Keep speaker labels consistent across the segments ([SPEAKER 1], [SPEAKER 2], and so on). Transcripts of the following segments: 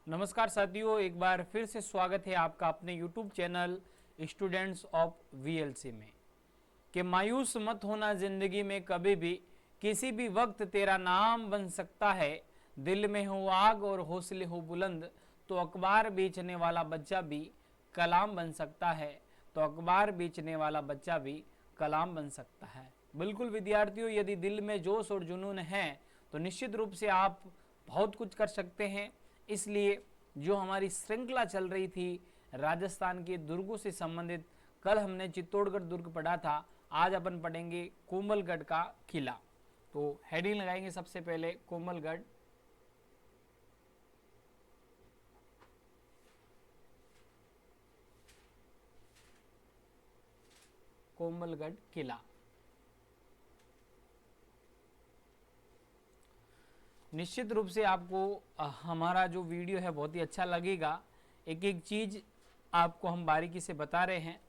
[SPEAKER 1] नमस्कार साथियों, एक बार फिर से स्वागत है आपका अपने YouTube channel students of VLC में। कि मायूस मत होना, जिंदगी में कभी भी किसी भी वक्त तेरा नाम बन सकता है। दिल में हो आग और हौसले हो बुलंद तो अखबार बेचने वाला बच्चा भी कलाम बन सकता है। तो अखबार बेचने वाला बच्चा भी कलाम बन सकता है। बिल्कुल विद्यार्थियों, यदि दिल में जोश और जुनून है तो निश्चित रूप से आप बहुत कुछ कर सकते हैं। इसलिए जो हमारी श्रृंखला चल रही थी राजस्थान के दुर्गों से संबंधित, कल हमने चित्तौड़गढ़ दुर्ग पढ़ा था, आज अपन पढ़ेंगे कोमलगढ़ का किला। तो हेडिंग लगाएंगे सबसे पहले कोमलगढ़। कोमलगढ़ किला। निश्चित रूप से आपको हमारा जो वीडियो है बहुत ही अच्छा लगेगा। एक एक चीज आपको हम बारीकी से बता रहे हैं,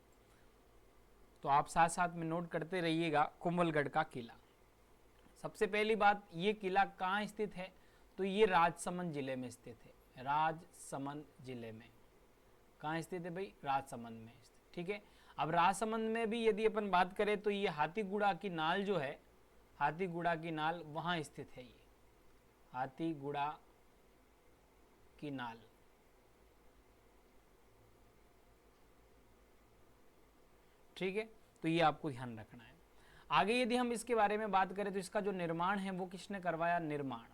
[SPEAKER 1] तो आप साथ साथ में नोट करते रहिएगा। कोमलगढ़ का किला, सबसे पहली बात, ये किला कहाँ स्थित है? तो ये राजसमंद जिले में स्थित है। राजसमंद जिले में कहाँ स्थित है भाई? राजसमंद में स्थित। ठीक है। अब राजसमंद में भी यदि अपन बात करें तो ये हाथीगुड़ा की नाल जो है, हाथीगुड़ा की नाल वहाँ स्थित है। ये हाथीगुड़ा की नाल। ठीक है, तो ये आपको ध्यान रखना है। आगे यदि हम इसके बारे में बात करें तो इसका जो निर्माण है वो किसने करवाया? निर्माण।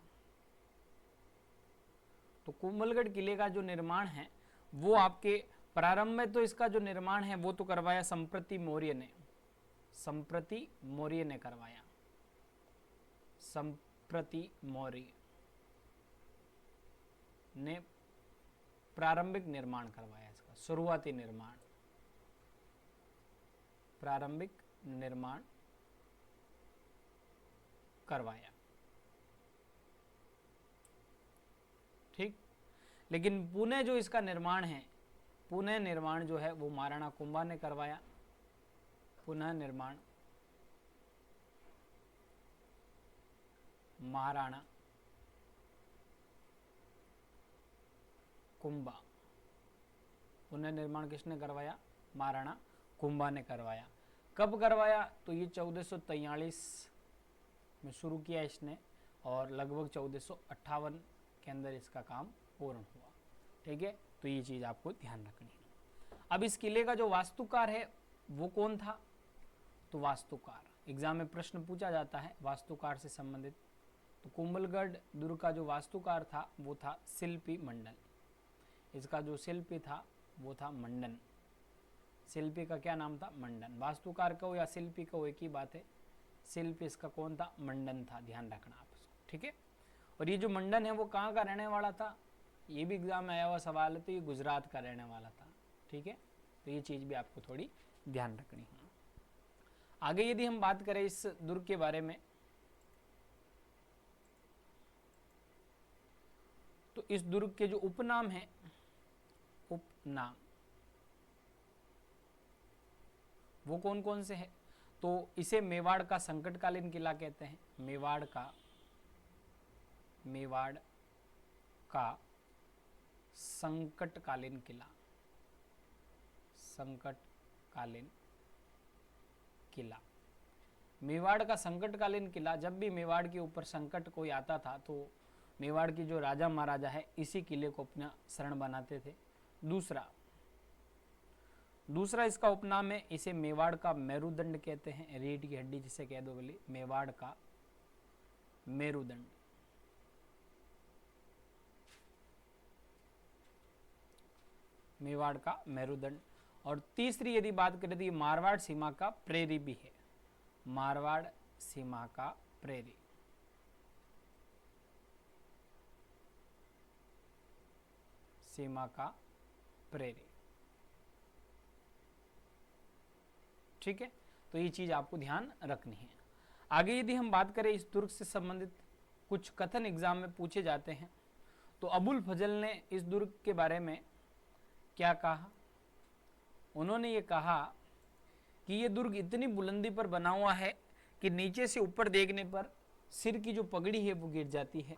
[SPEAKER 1] तो कोमलगढ़ किले का जो निर्माण है वो आपके प्रारंभ में तो इसका जो निर्माण है वो तो करवाया संप्रति मौर्य ने। संप्रति मौर्य ने करवाया। संप्रति मौर्य ने प्रारंभिक निर्माण करवाया, इसका शुरुआती निर्माण, प्रारंभिक निर्माण करवाया। ठीक। लेकिन पुणे जो इसका निर्माण है, पुणे निर्माण जो है वो महाराणा कुंभा ने करवाया। पुनः निर्माण महाराणा कुंभा। पुनः निर्माण किसने करवाया? महाराणा कुंभा ने करवाया। कब करवाया? तो ये 1443 में शुरू किया इसने और लगभग 1458 के अंदर इसका काम पूर्ण हुआ। ठीक है, तो ये चीज आपको ध्यान रखनी है। अब इस किले का जो वास्तुकार है वो कौन था? तो वास्तुकार एग्जाम में प्रश्न पूछा जाता है वास्तुकार से संबंधित। तो कोमलगढ़ दुर्ग का जो वास्तुकार था वो था शिल्पी मंडन। इसका जो शिल्पी था वो था मंडन। शिल्पी का क्या नाम था? मंडन। वास्तुकार का हो या शिल्पी का हो एक ही बात है। शिल्पी इसका कौन था? मंडन था। ध्यान रखना आप इसको। ठीक है। और ये जो मंडन है वो कहाँ का रहने वाला था? ये भी एग्जाम में आया हुआ सवाल है, तो ये गुजरात का रहने वाला था। ठीक है, तो ये चीज भी आपको थोड़ी ध्यान रखनी है। आगे यदि हम बात करें इस दुर्ग के बारे में, तो इस दुर्ग के जो उपनाम है, उपनाम वो कौन कौन से हैं? तो इसे मेवाड़ का संकटकालीन किला कहते हैं। मेवाड़ का संकटकालीन किला। संकटकालीन किला। मेवाड़ का संकटकालीन किला, जब भी मेवाड़ के ऊपर संकट कोई आता था तो मेवाड़ की जो राजा महाराजा है इसी किले को अपना शरण बनाते थे। दूसरा इसका उपनाम है, इसे मेवाड़ का मेरुदंड कहते हैं। रीढ़ की हड्डी जिसे कह दो बोली, मेवाड़ का मेरुदंड। मेवाड़ का मेरुदंड। और तीसरी यदि बात करें तो ये मारवाड़ सीमा का प्रेरी भी है। मारवाड़ सीमा का प्रेरी। सीमा का प्रेरी। ठीक है, तो ये चीज आपको ध्यान रखनी है। आगे यदि हम बात करें इस दुर्ग से संबंधित कुछ कथन एग्जाम में पूछे जाते हैं, तो अबुल फजल ने इस दुर्ग के बारे में क्या कहा? उन्होंने ये कहा कि ये दुर्ग इतनी बुलंदी पर बना हुआ है कि नीचे से ऊपर देखने पर सिर की जो पगड़ी है वो गिर जाती है।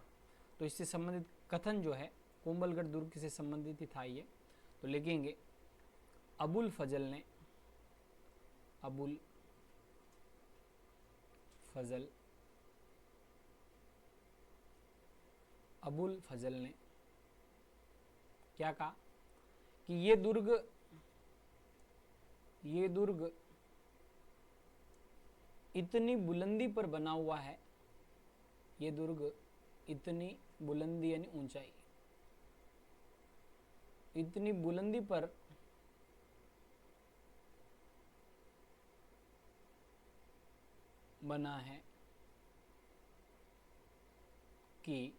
[SPEAKER 1] तो इससे संबंधित कथन जो है कुंभलगढ़ दुर्ग से संबंधित ही था ये। तो लिखेंगे अबुल फजल ने, अबुल फजल, अबुल फजल ने क्या कहा कि ये दुर्ग इतनी बुलंदी पर बना हुआ है, ये दुर्ग इतनी बुलंदी यानी ऊंचाई, इतनी बुलंदी पर बना है कि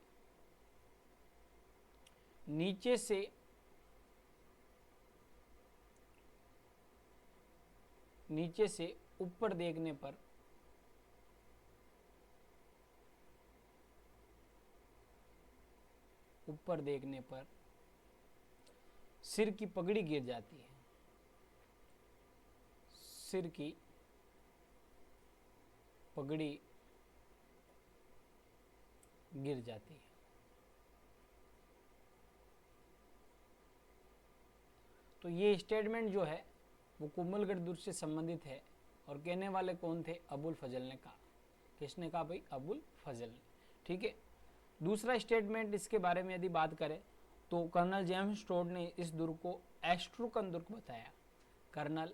[SPEAKER 1] नीचे से ऊपर देखने पर सिर की पगड़ी गिर जाती है, सिर की पगड़ी गिर जाती है। तो ये स्टेटमेंट जो है वो कुंभलगढ़ दुर्ग से संबंधित है और कहने वाले कौन थे? अबुल फजल ने कहा। किसने कहा भाई? अबुल फजल ने। ठीक है। दूसरा स्टेटमेंट इसके बारे में यदि बात करें तो कर्नल जेम्स टोड ने इस दुर्ग को एस्ट्रूकन दुर्ग बताया। कर्नल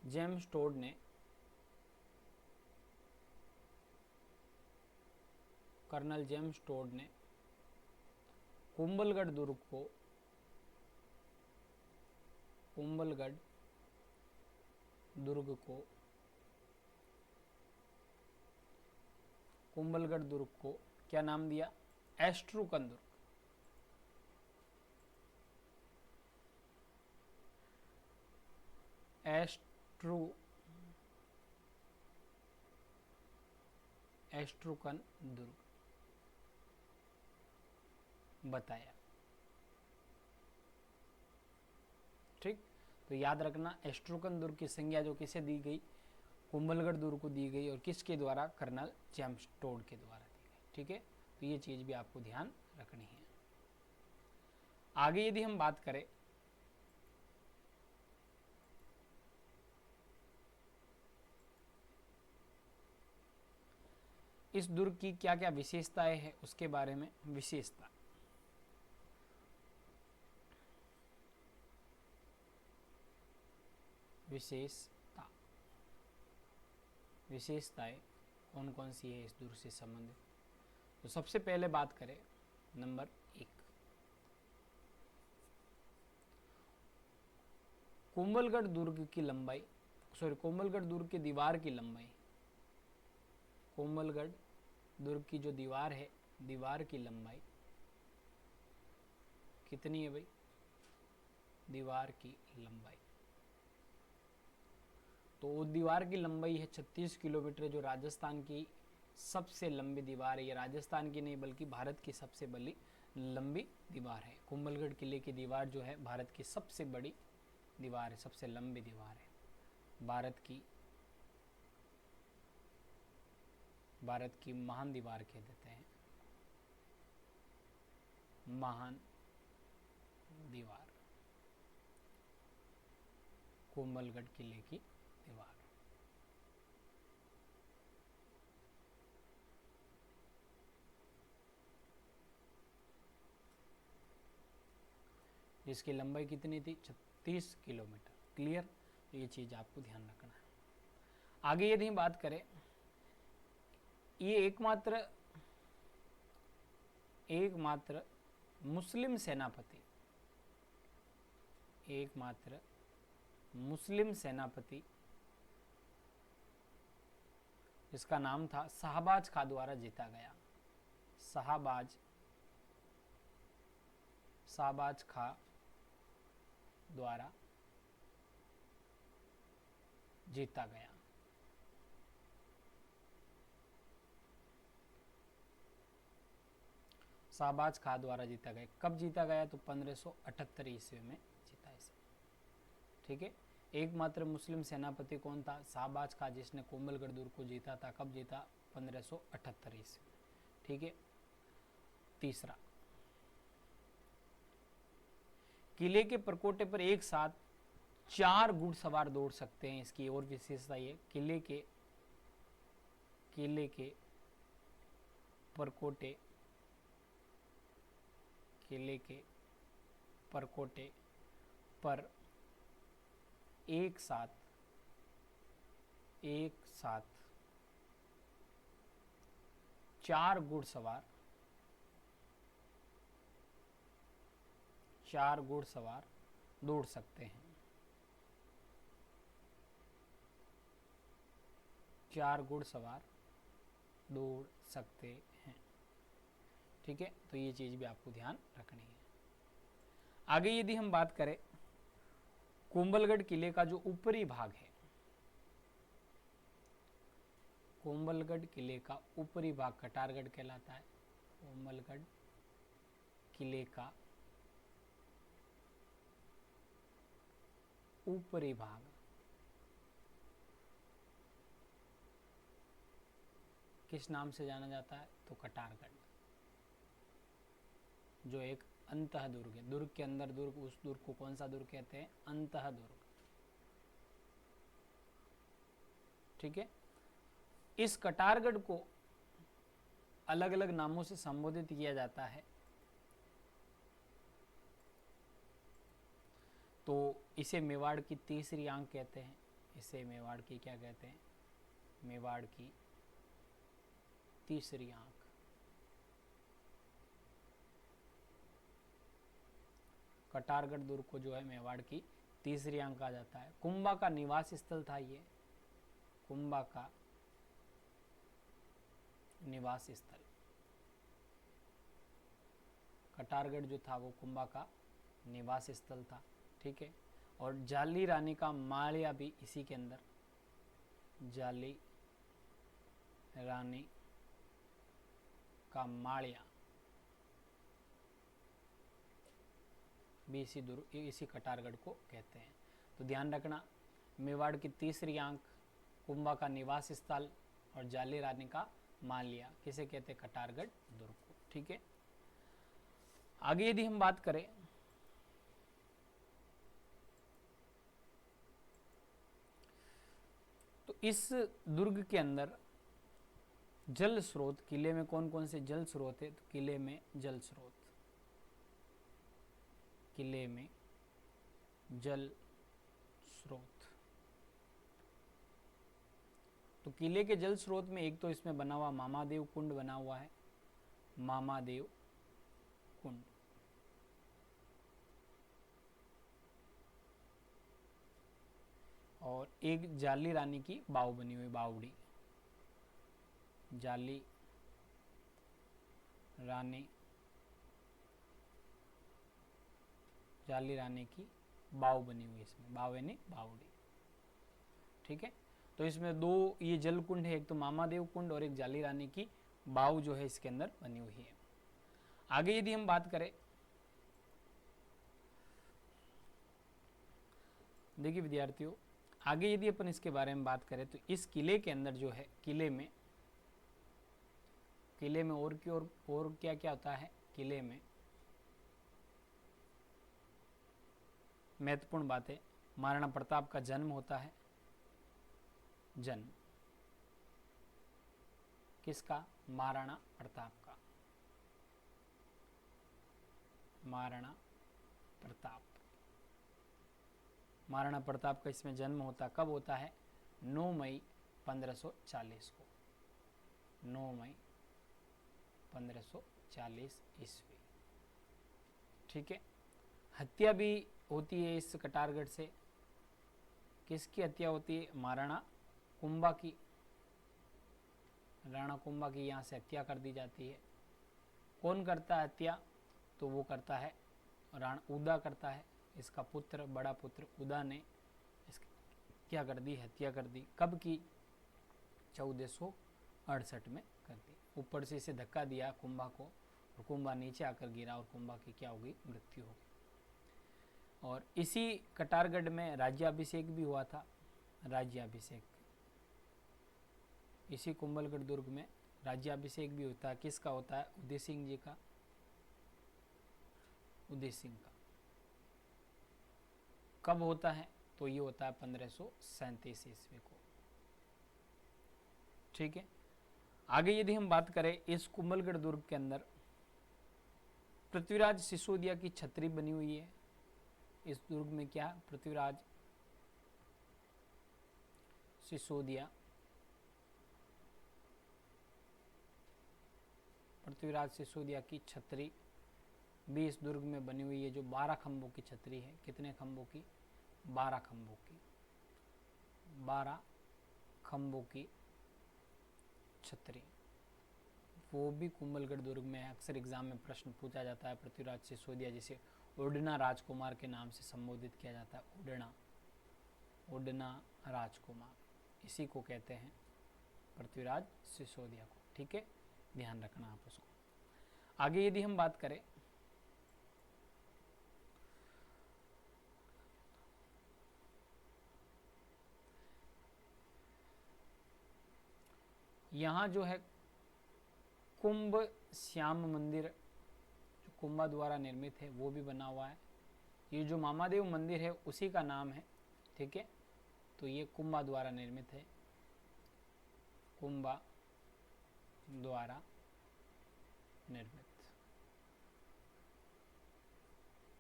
[SPEAKER 1] जेम्स टोड ने कुंभलगढ़ दुर्ग को क्या नाम दिया? एस्ट्रूकन दुर्ग। एस्ट्रूकन दुर्ग बताया। ठीक, तो याद रखना एस्ट्रूकन दुर्ग की संज्ञा जो किसे दी गई? कुंभलगढ़ दुर्ग को दी गई और किसके द्वारा? कर्नल जेम्स टोड के द्वारा दी गई। ठीक है, तो ये चीज भी आपको ध्यान रखनी है। आगे यदि हम बात करें इस दुर्ग की क्या क्या विशेषताएं हैं उसके बारे में। विशेषताएं कौन कौन सी है इस दुर्ग से संबंधित? तो सबसे पहले बात करें नंबर 1, कुंभलगढ़ दुर्ग की लंबाई, कुंभलगढ़ दुर्ग की दीवार की लंबाई, कुंभलगढ़ दुर्ग की जो दीवार है, दीवार की लंबाई कितनी है भाई? दीवार की लंबाई, तो दीवार की लंबाई है 36 किलोमीटर, जो राजस्थान की सबसे लंबी दीवार है। ये राजस्थान की नहीं बल्कि भारत की सबसे बड़ी लंबी दीवार है। कुंभलगढ़ किले की दीवार जो है भारत की सबसे बड़ी दीवार है, सबसे लंबी दीवार है। भारत की महान दीवार कह देते हैं, महान दीवार, कुंभलगढ़ किले की दीवार। जिसकी लंबाई कितनी थी? 36 किलोमीटर। क्लियर? तो ये चीज आपको ध्यान रखना है। आगे यदि हम बात करें, ये एकमात्र मुस्लिम सेनापति जिसका नाम था शाहबाज खां द्वारा जीता गया। शाहबाज खां द्वारा जीता गया। शाहबाज खां द्वारा जीता गया। कब जीता गया? तो 1578 ईस्वी में जीता इसे। ठीक है, एकमात्र मुस्लिम सेनापति कौन था? शाहबाज खां, जिसने कुंभलगढ़ दुर्ग को जीता था। कब जीता? 1578 ईस्वी। ठीक है, तीसरा, किले के परकोटे पर एक साथ 4 घुड़सवार दौड़ सकते हैं। इसकी और विशेषता ये, किले के परकोटे पर एक साथ 4 घुड़सवार दौड़ सकते हैं। 4 घुड़सवार दौड़ सकते हैं। ठीक है, तो ये चीज भी आपको ध्यान रखनी है। आगे यदि हम बात करें कुंभलगढ़ किले का जो ऊपरी भाग है, कुंभलगढ़ किले का ऊपरी भाग कटारगढ़ कहलाता है। कुंभलगढ़ किले का ऊपरी भाग किस नाम से जाना जाता है? तो कटारगढ़, जो एक अंतः दुर्ग है। दुर्ग के अंदर दुर्ग, उस दुर्ग को कौन सा दुर्ग कहते हैं? अंतः दुर्ग। ठीक है, इस कटारगढ़ को अलग अलग नामों से संबोधित किया जाता है। तो इसे मेवाड़ की तीसरी आंख कहते हैं। इसे मेवाड़ की क्या कहते हैं? मेवाड़ की तीसरी आंख। कटारगढ़ दुर्ग को जो है मेवाड़ की तीसरी आंख कहा जाता है। कुंभा का निवास स्थल था ये, कुंभा का निवास स्थल। कटारगढ़ जो था वो कुंभा का निवास स्थल था। ठीक है, और जाली रानी का मालिया भी इसी के अंदर, जाली रानी का मालिया भी इसी कटारगढ़ को कहते हैं। तो ध्यान रखना, मेवाड़ की तीसरी आंख, कुंभा का निवास स्थल और जाली रानी का मालिया किसे कहते हैं? कटारगढ़ दुर्ग को। ठीक है, आगे यदि हम बात करें तो इस दुर्ग के अंदर जल स्रोत, किले में कौन कौन से जल स्रोत है? तो किले में जल स्रोत, किले में जल स्रोत। तो किले के जल स्रोत में एक तो इसमें बना हुआ मामादेव कुंड बना हुआ है, मामादेव कुंड। और एक जाली रानी की बाव बनी हुई, बावड़ी, जाली रानी की बाव बनी हुई, इसमें बाव यानी बावड़ी। ठीक है, तो इसमें 2 ये जल कुंड है, एक तो मामादेव कुंड और एक जाली रानी की बाव जो है इसके अंदर बनी हुई है। आगे यदि हम बात करें, देखिए विद्यार्थियों, आगे यदि अपन इसके बारे में बात करें तो इस किले के अंदर जो है, किले में और क्या क्या होता है? किले में महत्वपूर्ण बात है, महाराणा प्रताप का जन्म होता है। जन्म किसका? महाराणा प्रताप का। महाराणा प्रताप का इसमें जन्म होता, कब होता है? 9 मई 1540 को, 9 मई 1540 ईस्वी। ठीक है, हत्या भी होती है इस कटारगढ़ से। किसकी हत्या होती है? महाराणा कुंभा की। राणा कुंभा की यहाँ से हत्या कर दी जाती है। कौन करता है हत्या? तो वो करता है राणा उदा करता है। इसका पुत्र, बड़ा पुत्र उदा ने इसकी क्या कर दी? हत्या कर दी। कब की? 1468 में कर दी। ऊपर से इसे धक्का दिया कुंभा को, और कुंभा नीचे आकर गिरा और कुंभा की क्या होगी? मृत्यु होगी। और इसी कटारगढ़ में राज्याभिषेक भी हुआ था। राज्याभिषेक इसी कुंभलगढ़ दुर्ग में राज्याभिषेक भी होता है। किसका होता है? उदय सिंह जी का। उदय सिंह का। कब होता है? तो ये होता है 1537 ईस्वी को। ठीक है। आगे यदि हम बात करें, इस कुंभलगढ़ दुर्ग के अंदर पृथ्वीराज सिसोदिया की छतरी बनी हुई है। इस दुर्ग में क्या? पृथ्वीराज सिसोदिया, पृथ्वीराज सिसोदिया की छतरी भी इस दुर्ग में बनी हुई है, जो 12 खंभों की छतरी है। कितने खंभों की? 12 खंभों की। 12 खंभों की छतरी, वो भी कुंभलगढ़ दुर्ग में है। अक्सर एग्जाम में प्रश्न पूछा जाता है। पृथ्वीराज सिसोदिया, जिसे उड़ना राजकुमार के नाम से संबोधित किया जाता है, उड़ना राजकुमार, इसी को कहते हैं पृथ्वीराज सिसोदिया को। ठीक है, ध्यान रखना आप उसको। आगे यदि हम बात करें, यहाँ जो है कुंभ श्याम मंदिर, जो कुंभा द्वारा निर्मित है, वो भी बना हुआ है। ये जो मामादेव मंदिर है उसी का नाम है। ठीक है, तो ये कुंभा द्वारा निर्मित है, कुंभा द्वारा निर्मित।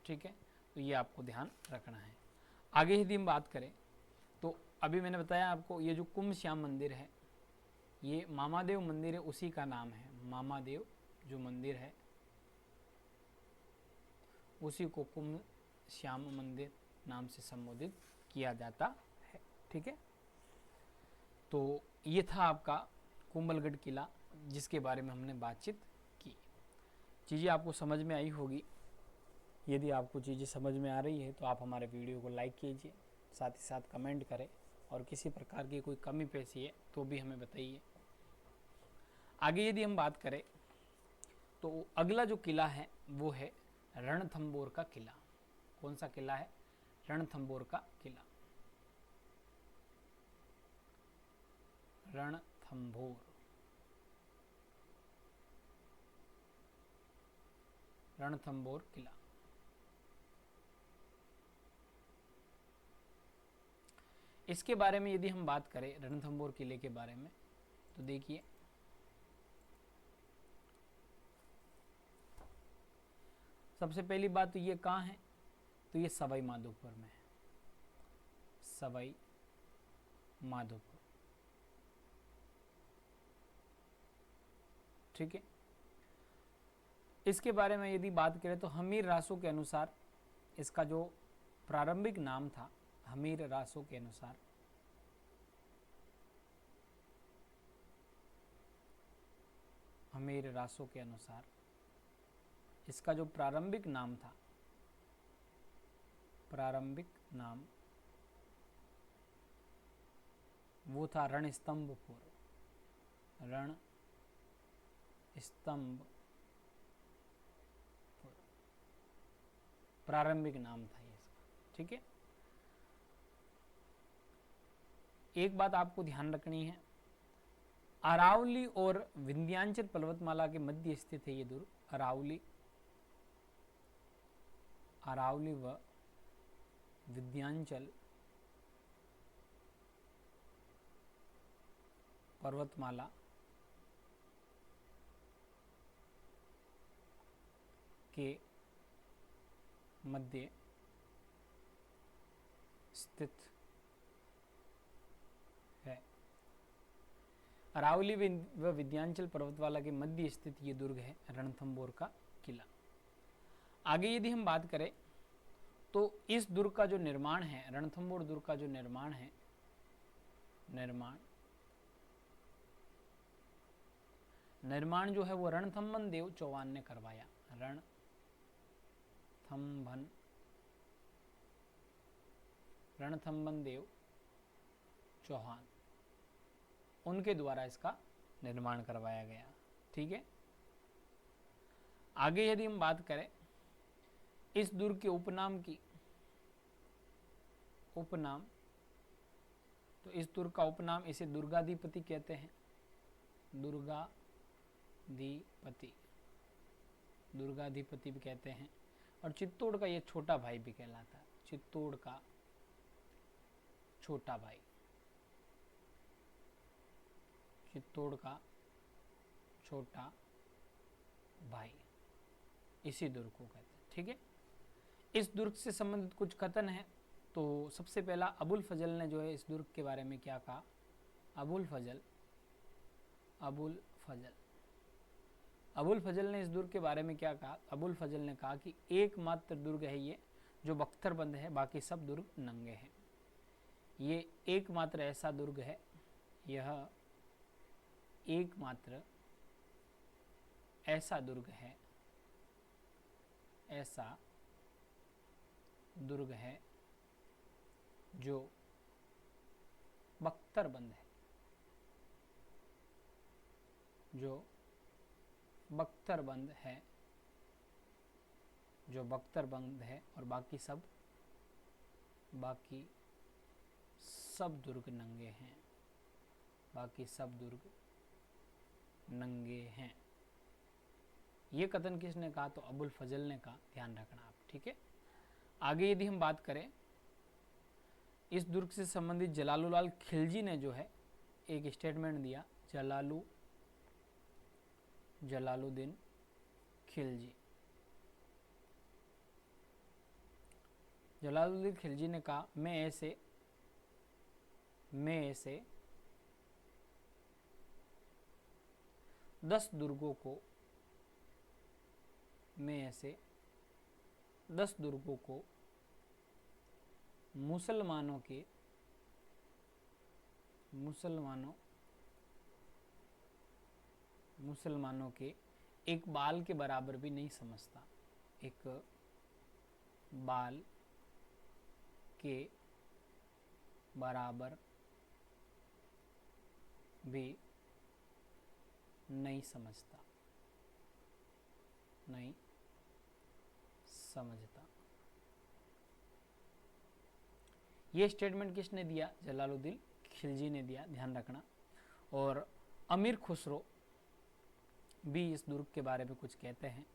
[SPEAKER 1] ठीक है, तो ये आपको ध्यान रखना है। आगे यदि हम बात करें, तो अभी मैंने बताया आपको, ये जो कुंभ श्याम मंदिर है, ये मामादेव मंदिर है, उसी का नाम है। मामादेव जो मंदिर है, उसी को कुंभ श्याम मंदिर नाम से संबोधित किया जाता है। ठीक है, तो ये था आपका कुंभलगढ़ किला, जिसके बारे में हमने बातचीत की। चीज़ें आपको समझ में आई होगी। यदि आपको चीज़ें समझ में आ रही है तो आप हमारे वीडियो को लाइक कीजिए, साथ ही साथ कमेंट करें, और किसी प्रकार की कोई कमी पेशी है तो भी हमें बताइए। आगे यदि हम बात करें, तो अगला जो किला है वो है रणथंबोर का किला। कौन सा किला है? रणथंबोर का किला। रणथंबोर, रणथंबोर किला। इसके बारे में यदि हम बात करें, रणथंबोर किले के बारे में, तो देखिए, सबसे पहली बात तो ये कहाँ है? तो ये सवाई माधोपुर में है। सवाई माधोपुर। ठीक है, इसके बारे में यदि बात करें तो हमीर रासों के अनुसार इसका जो प्रारंभिक नाम था, हमीर रासों के अनुसार, हमीर रासों के अनुसार इसका जो प्रारंभिक नाम था, प्रारंभिक नाम वो था रणस्तंभपुर। रणस्तंभपुर प्रारंभिक नाम था ये इसका। ठीक है, एक बात आपको ध्यान रखनी है, अरावली और विंध्याचल पर्वतमाला के मध्य स्थित है ये दुर्ग। अरावली व विंध्याचल पर्वतमाला के मध्य स्थित है। अरावली व विंध्याचल पर्वतमाला के मध्य स्थित ये दुर्ग है रणथंबोर का किला। आगे यदि हम बात करें, तो इस दुर्ग का जो निर्माण है, रणथंबोर दुर्ग का जो निर्माण है, निर्माण जो है वो रणथंभन देव चौहान ने करवाया। रणथंभन देव चौहान, उनके द्वारा इसका निर्माण करवाया गया। ठीक है, आगे यदि हम बात करें इस दुर्ग के उपनाम की, उपनाम, तो इस दुर्ग का उपनाम, इसे दुर्गाधिपति कहते हैं। दुर्गाधिपति भी कहते हैं। और चित्तौड़ का ये छोटा भाई भी कहलाता है, चित्तौड़ का छोटा भाई, चित्तौड़ का छोटा भाई, इसी दुर्ग को कहते हैं। ठीक है, इस दुर्ग से संबंधित कुछ कथन है। तो सबसे पहला अबुल फजल ने जो है इस दुर्ग के बारे में क्या कहा, अबुल फजल ने इस दुर्ग के बारे में क्या कहा, अबुल फजल ने कहा कि एकमात्र दुर्ग है ये जो बख्तरबंद है, बाकी सब दुर्ग नंगे हैं। ये एकमात्र ऐसा दुर्ग है, यह एकमात्र ऐसा दुर्ग है, ऐसा दुर्ग है जो बख्तरबंद है, जो बख्तरबंद है, जो बख्तरबंद है, और बाकी सब दुर्ग नंगे हैं, बाकी सब दुर्ग नंगे हैं। ये कथन किसने कहा, तो अबुल फजल ने कहा, ध्यान रखना आप। ठीक है, आगे यदि हम बात करें, इस दुर्ग से संबंधित जलालुलाल खिलजी ने जो है एक स्टेटमेंट दिया, जलालुद्दीन खिलजी। जलालुद्दीन खिलजी ने कहा, मैं ऐसे 10 दुर्गों को मुसलमानों के एक बाल के बराबर भी नहीं समझता, एक बाल के बराबर भी नहीं समझता। ये स्टेटमेंट किसने दिया, जलालुद्दीन खिलजी ने दिया, ध्यान रखना। और अमीर खुसरो भी इस दुर्ग के बारे में कुछ कहते हैं।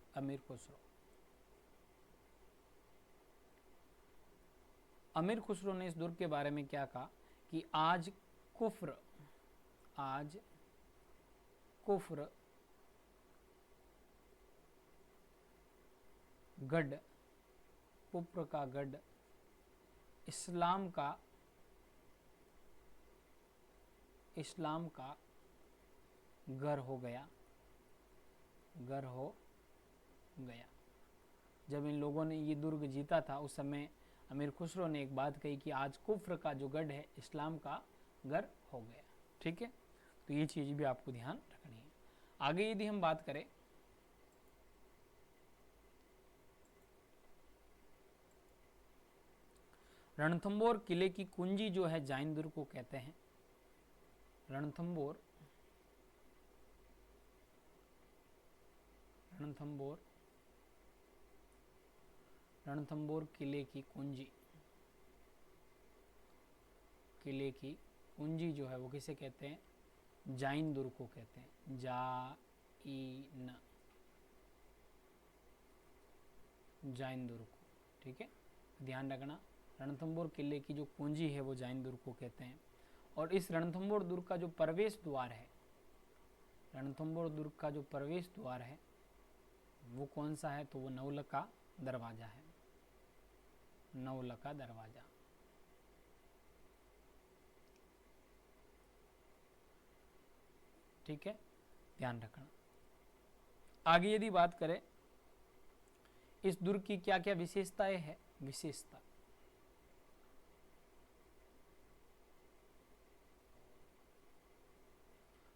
[SPEAKER 1] अमीर खुसरो ने इस दुर्ग के बारे में क्या कहा कि आज कुफ्र गढ़, कुफ्र का गढ़ इस्लाम का घर हो गया। जब इन लोगों ने ये दुर्ग जीता था, उस समय अमीर खुसरो ने एक बात कही कि आज कुफ्र का जो गढ़ है इस्लाम का घर हो गया। ठीक है, तो ये चीज भी आपको ध्यान रखनी है। आगे यदि हम बात करें, रणथंबोर किले की कुंजी जो है जैन दुर्ग को कहते हैं। रणथंबोर किले की कुंजी जो है वो किसे कहते हैं, जैन दुर्ग को कहते हैं, जैन दुर्ग को। ठीक है, ध्यान रखना, रणथंबोर किले की जो कुंजी है वो जैन दुर्ग को कहते हैं। और इस रणथंबोर दुर्ग का जो प्रवेश द्वार है, वो कौन सा है, तो वो नवलखा दरवाजा है, नवलखा दरवाजा। ठीक है, ध्यान रखना। आगे यदि बात करें, इस दुर्ग की क्या क्या विशेषताएं हैं,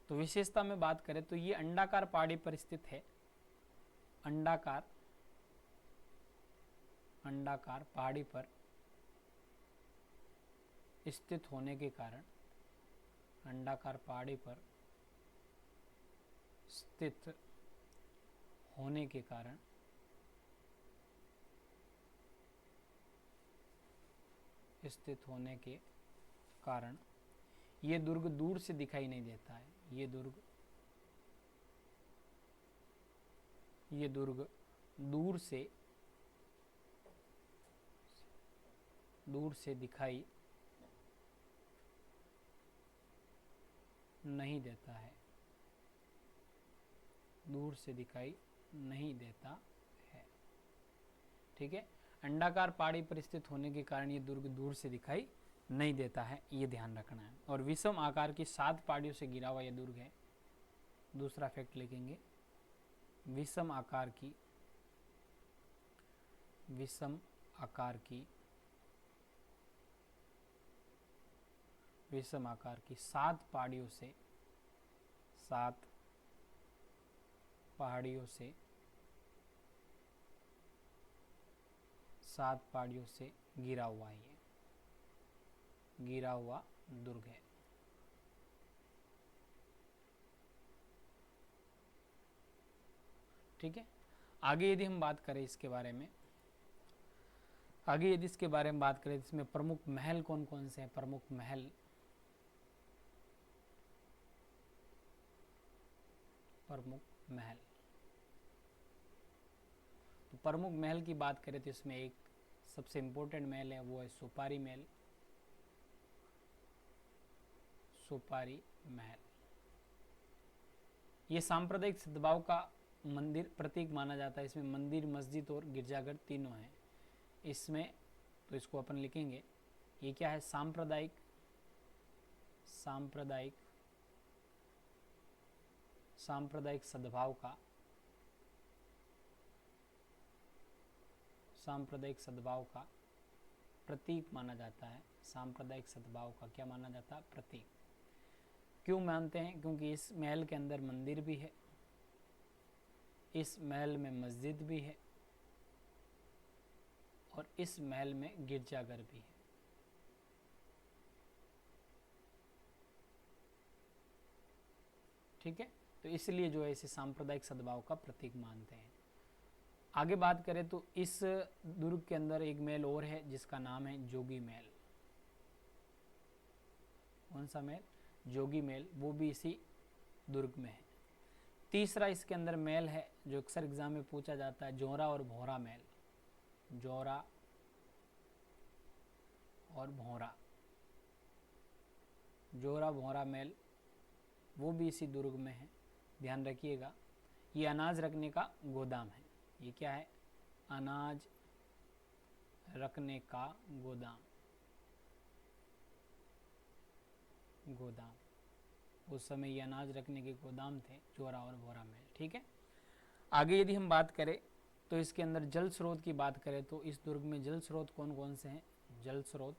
[SPEAKER 1] तो विशेषता में बात करें तो ये अंडाकार पहाड़ी पर स्थित है। अंडाकार पहाड़ी पर स्थित होने के कारण, अंडाकार पहाड़ी पर स्थित होने के कारण ये दुर्ग दूर से दिखाई नहीं देता है। ये दुर्ग दूर से दूर से दिखाई नहीं देता है, दूर से दिखाई नहीं देता है। ठीक है, अंडाकार पहाड़ी पर स्थित होने के कारण ये दुर्ग दूर से दिखाई नहीं देता है, ये ध्यान रखना है। और विषम आकार की 7 पहाड़ियों से घिरा हुआ यह दुर्ग है। दूसरा फैक्ट लिखेंगे, विषम आकार की 7 पहाड़ियों से 7 पहाड़ियों से घिरा हुआ है, ये घिरा हुआ दुर्ग है। ठीक है, आगे यदि हम बात करें इसके बारे में, इसके बारे में बात करें, इसमें प्रमुख महल कौन कौन से हैं? प्रमुख महल, तो प्रमुख महल की बात करें तो इसमें एक सबसे इंपॉर्टेंट महल है, वो है सुपारी महल। ये सांप्रदायिक सद्भाव का मंदिर प्रतीक माना जाता है। इसमें मंदिर, मस्जिद और गिरजाघर तीनों हैं इसमें, तो इसको अपन लिखेंगे, ये क्या है? सांप्रदायिक सद्भाव का प्रतीक माना जाता है। सांप्रदायिक सद्भाव का क्या माना जाता है? प्रतीक। क्यों मानते हैं? क्योंकि इस महल के अंदर मंदिर भी है, इस महल में मस्जिद भी है और इस महल में गिरजाघर भी है। ठीक है, तो इसलिए जो है इसे सांप्रदायिक सद्भाव का प्रतीक मानते हैं। आगे बात करें तो इस दुर्ग के अंदर एक महल और है जिसका नाम है जोगी महल। कौन सा महल? जोगी महल, वो भी इसी दुर्ग में है। तीसरा इसके अंदर महल है जो अक्सर एग्जाम में पूछा जाता है, जोरा और भौरा महल। जोरा और भौरा महल, वो भी इसी दुर्ग में है, ध्यान रखिएगा। ये अनाज रखने का गोदाम है। ये क्या है? अनाज रखने का गोदाम। उस समय ये अनाज रखने के गोदाम थे, जोरा और भौरा महल। ठीक है, आगे यदि हम बात करें तो इसके अंदर जल स्रोत की बात करें तो इस दुर्ग में जल स्रोत कौन कौन से हैं? जल स्रोत,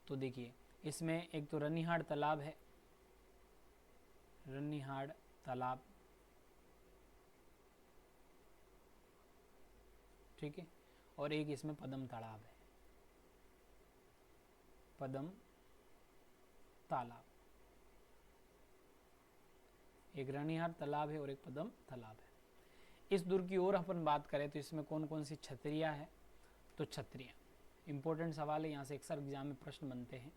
[SPEAKER 1] तो देखिए इसमें एक तो रनिहाड़ तालाब है, रनिहाड़ तालाब। ठीक है, और एक इसमें पदम तालाब है, पदम तालाब। एक रनिहार तालाब है और एक पदम तालाब है। इस दुर्ग की ओर अपन बात करें तो इसमें कौन कौन सी छतरियाँ हैं? तो छतरियाँ इंपॉर्टेंट सवाल है, यहाँ से अक्सर एग्जाम में प्रश्न बनते हैं।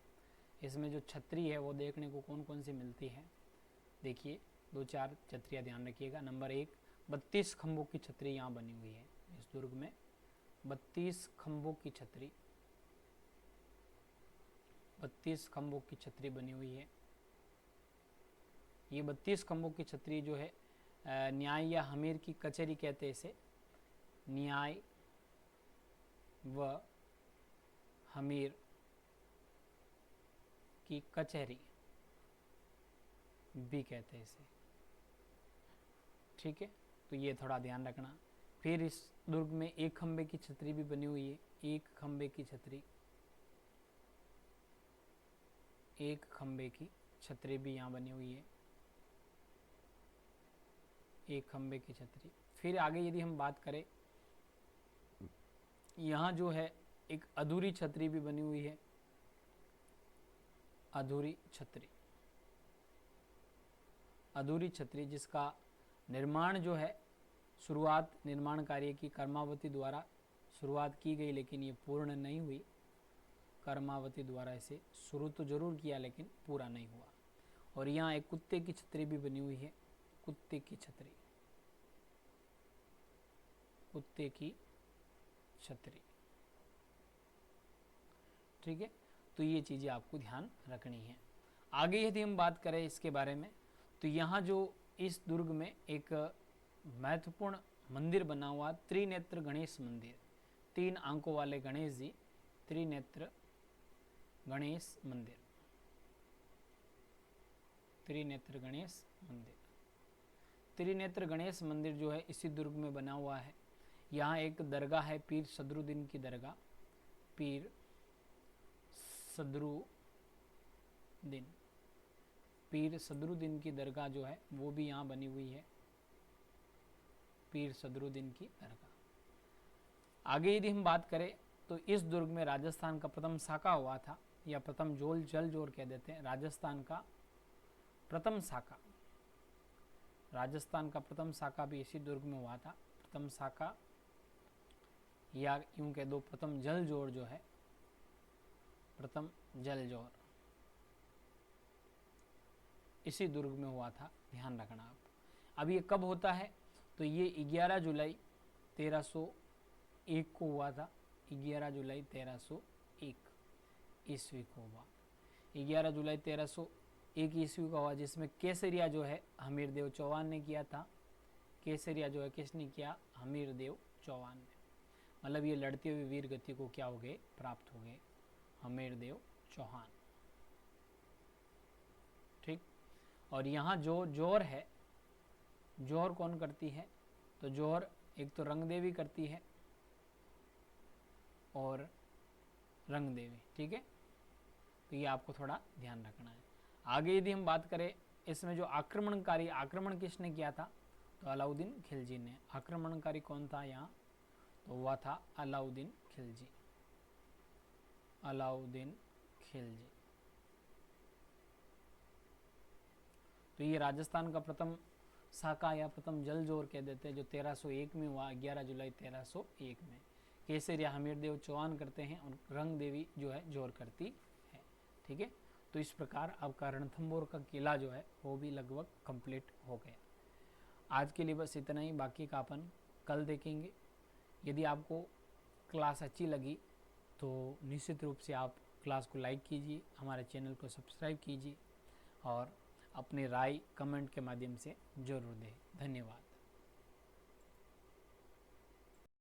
[SPEAKER 1] इसमें जो छतरी है वो देखने को कौन कौन सी मिलती है? देखिए 2-4 छतरियाँ ध्यान रखिएगा। नंबर 1, 32 खंभों की छतरी यहाँ बनी हुई है इस दुर्ग में। 32 खंभों की छतरी, 32 खंभों की छतरी बनी हुई है। ये 32 खंभों की छतरी जो है न्याय या हमीर की कचहरी कहते हैं इसे, न्याय व हमीर की कचहरी भी कहते हैं इसे। ठीक है, तो ये थोड़ा ध्यान रखना। फिर इस दुर्ग में एक खंबे की छतरी भी बनी हुई है, एक खंबे की छतरी, एक खंबे की छतरी भी यहाँ बनी हुई है, एक खंबे की छतरी। फिर आगे यदि हम बात करें, यहाँ जो है एक अधूरी छतरी भी बनी हुई है, अधूरी छतरी, अधूरी छतरी जिसका निर्माण जो है शुरुआत निर्माण कार्य की कर्मावती द्वारा शुरुआत की गई, लेकिन ये पूर्ण नहीं हुई। कर्मावती द्वारा इसे शुरू तो जरूर किया लेकिन पूरा नहीं हुआ। और यहाँ एक कुत्ते की छतरी भी बनी हुई है, कुत्ते की छतरी, कुत्ते की छतरी। ठीक है, तो ये चीज़ें आपको ध्यान रखनी है। आगे यदि हम बात करें इसके बारे में, तो यहाँ जो इस दुर्ग में एक महत्वपूर्ण मंदिर बना हुआ, त्रिनेत्र गणेश मंदिर, 3 आंकों वाले गणेश जी, त्रिनेत्र गणेश मंदिर, त्रिनेत्र गणेश मंदिर। त्रिनेत्र गणेश मंदिर जो है इसी दुर्ग में बना हुआ है। यहाँ एक दरगाह है, पीर सदरुद्दीन की दरगाह, पीर सदरुद्दीन, पीर सदरुद्दीन की दरगाह जो है वो भी यहाँ बनी हुई है, पीर सदरुद्दीन की दरगाह। आगे यदि हम बात करें तो इस दुर्ग में राजस्थान का प्रथम साका हुआ था, या प्रथम जल जोर कह देते हैं, राजस्थान का प्रथम साका, राजस्थान का प्रथम साका भी इसी दुर्ग में हुआ था। प्रथम साका या यूं कह दो प्रथम जल जोर जो है, प्रथम जल जोर इसी दुर्ग में हुआ था, ध्यान रखना आप। अब ये कब होता है, तो ये 11 जुलाई 1301 को हुआ था, 11 जुलाई 1301 ईस्वी को हुआ, 11 जुलाई 1301 ईस्वी का हुआ, जिसमें केसरिया जो है हमीरदेव चौहान ने किया था। केसरिया जो है किसने किया, हमीरदेव चौहान ने, मतलब ये लड़ते हुए वीर गति को क्या हो गए, प्राप्त हो गए, हमीरदेव चौहान। ठीक, और यहाँ जो जोर है, जोहर कौन करती है, तो जोहर एक तो रंग देवी करती है और रंग देवी। ठीक है, तो ये आपको थोड़ा ध्यान रखना है। आगे यदि हम बात करें इसमें जो आक्रमणकारी, आक्रमण किसने किया था, तो अलाउद्दीन खिलजी ने। आक्रमणकारी कौन था यहाँ, तो हुआ था अलाउद्दीन खिलजी, अलाउद्दीन खिलजी। तो ये राजस्थान का प्रथम साका या प्रथम जल जोर कह देते हैं, जो 1301 में हुआ, 11 जुलाई 1301 में। केसरिया हमीरदेव चौहान करते हैं और रंग देवी जो है जोर करती है। ठीक है, तो इस प्रकार आपका रणथंभौर का किला जो है वो भी लगभग कंप्लीट हो गया। आज के लिए बस इतना ही, बाकी का अपन कल देखेंगे। यदि आपको क्लास अच्छी लगी तो निश्चित रूप से आप क्लास को लाइक कीजिए, हमारे चैनल को सब्सक्राइब कीजिए और अपनी राय कमेंट के माध्यम से ज़रूर दें। धन्यवाद।